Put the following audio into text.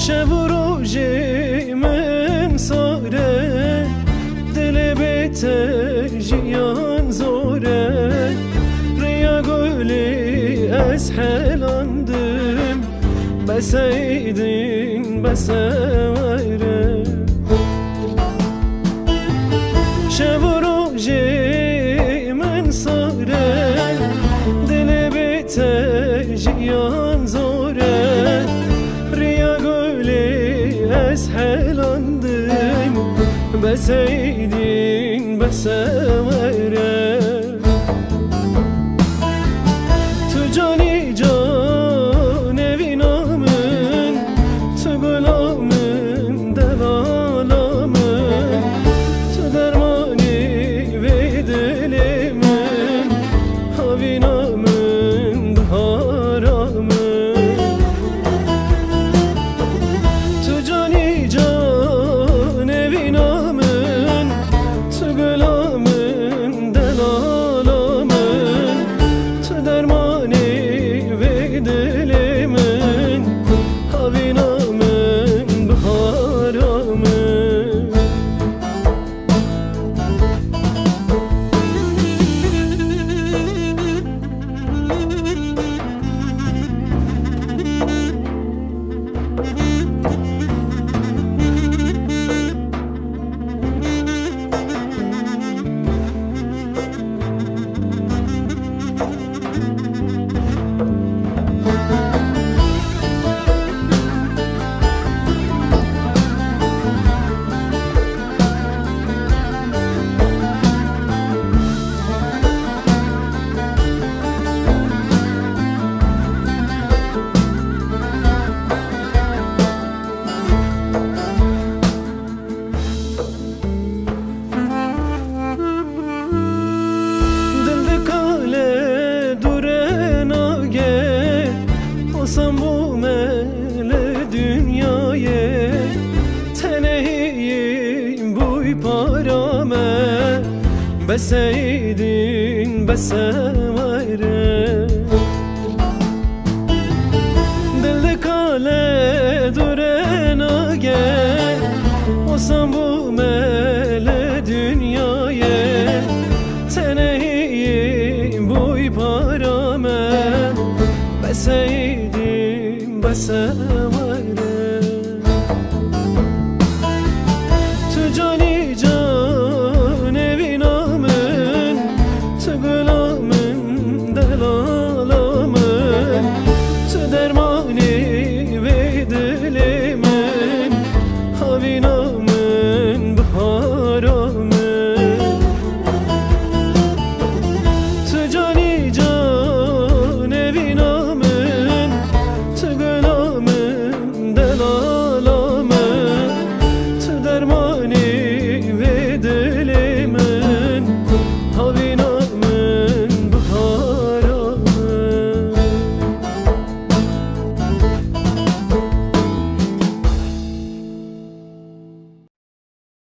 شب و روزی من ساره دل بهتر جیان زوره ریا گلی از حلاندم بسیدین بسواره شب و روزی من ساره دل بهتر جیان زوره از حلاندم بسیدین بسواره تو جانی جانوی نامن تو گلامن دلالامن تو درمانی و دل من هاوی نامن بهارامن olsam bu mele dünyaya tenehiyim bu parame beseydin besevare dilde kale durena gel olsam bu mele dünyaya tenehiyim bu parame beseydin besevare